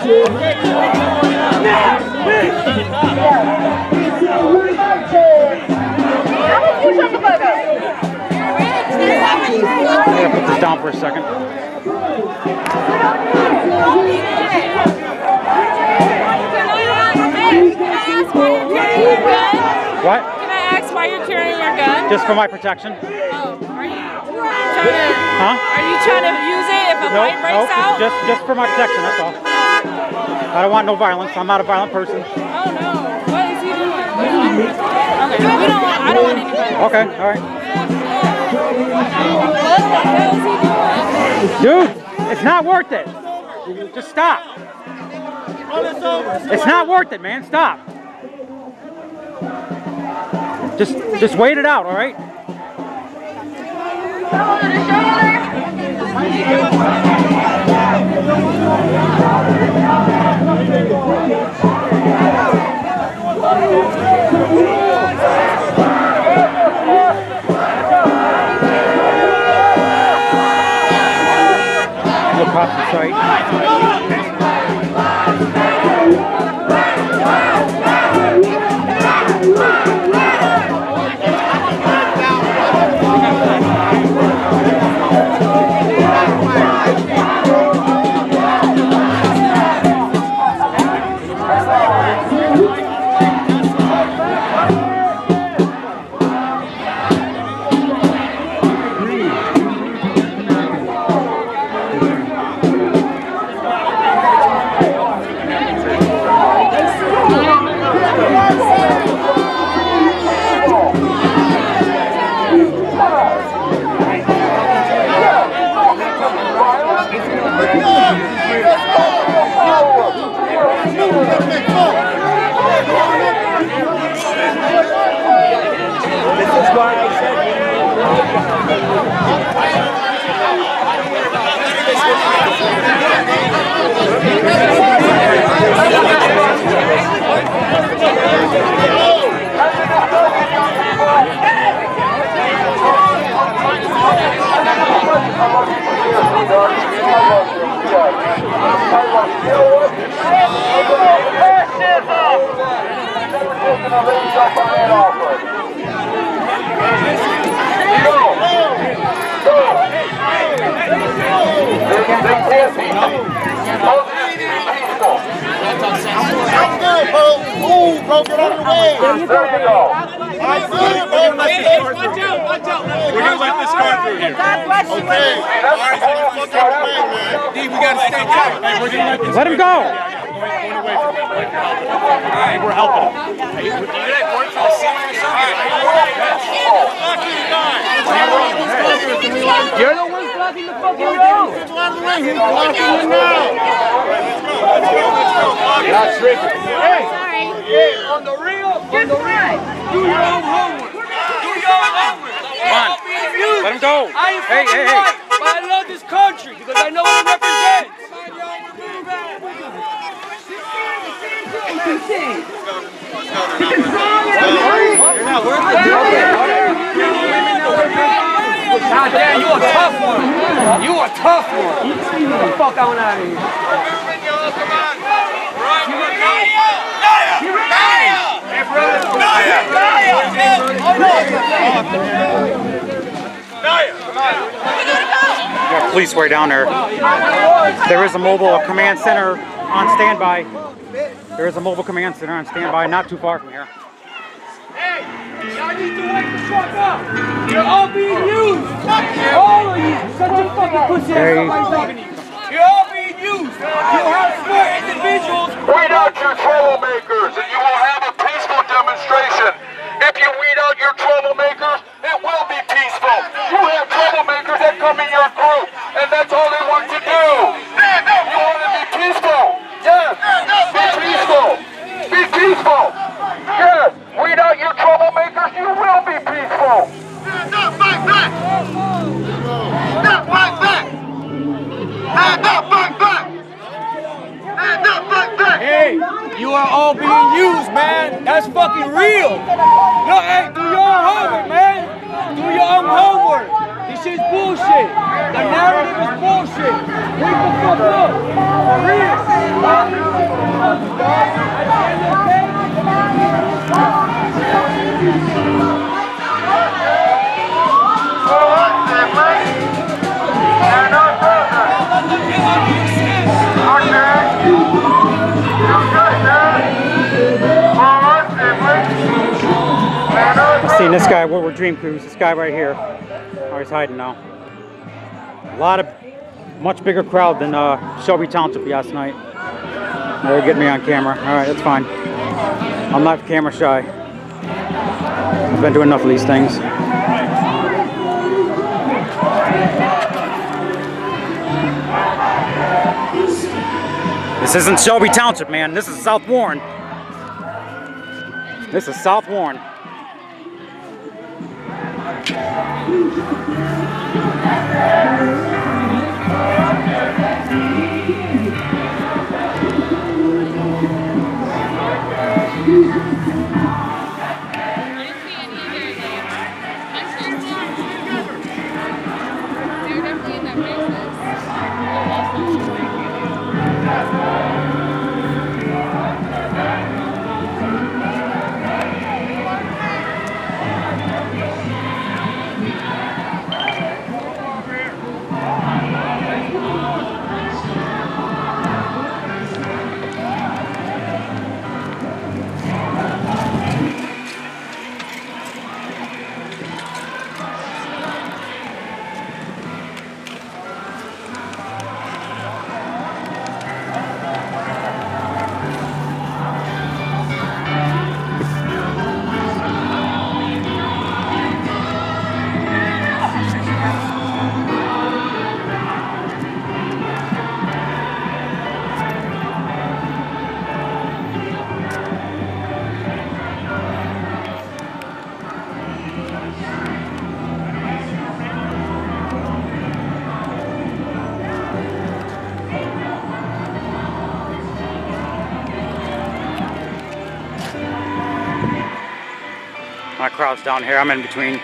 Yeah, put this down for a second. What? Can I ask why you're carrying your gun? Just for my protection. Oh, are you trying to? Huh? Are you trying to use it if a fight breaks out? Just for my protection. That's all. I don't want no violence. I'm not a violent person. Oh no! What is he doing? Okay, we don't want. I don't want any violence. Okay, all right. What the hell is he doing? Dude, it's not worth it. Just stop. It's not worth it, man. Stop. Just wait it out, all right? No cops in sight. Bro, get out of the way. There you go. I see it, bro. Watch out. We're going to let this car through here. God bless you. Okay. All right, so you fuck out the way, man. D, we got to stay tight. Hey, we're going to let this Let him go. Going away from him. Hey, we're helping him. Hey, you guys work for the city or something? You're the one blocking the fucking road. He's blocking you now. Not tricky. Hey. Yeah, on the real, do your own homework. Come on. Let him go. I ain't fucking white, but I love this country because I know what it represents. God damn, you a tough one. You a tough one. Get the fuck on out of here. Come on. We got police way down there. There is a mobile command center on standby. There is a mobile command center on standby, not too far from here. Hey, y'all need to wake the fuck up. You're all being used. All of you. Shut your fucking pussy ass up. I'm talking to you. You're all being used. You have smart individuals. Weed out your troublemakers and you will have a peaceful demonstration. If you weed out your troublemakers, it will be peaceful. You have troublemakers that come in your group, and that's all they want to do. You want to be peaceful. Yes. Be peaceful. Be peaceful. Yes. Weed out your troublemakers, you will be peaceful. Not fight back. Not fight back. Not fight back. Not fight back. Hey, you are all being used, man. That's fucking real. No, hey, do your own homework, man. Do your own homework. This shit's bullshit. The narrative is bullshit. Wake the fuck up. For real. At the end of the day, I've seen this guy, Woodward Dream Cruise, this guy right here. Oh, he's hiding now. Much bigger crowd than Shelby Township last night. They're getting me on camera. All right, that's fine. I'm not camera shy. I've been doing enough of these things. This isn't Shelby Township, man. This is South Warren. This is South Warren. My crowd's down here. I'm in between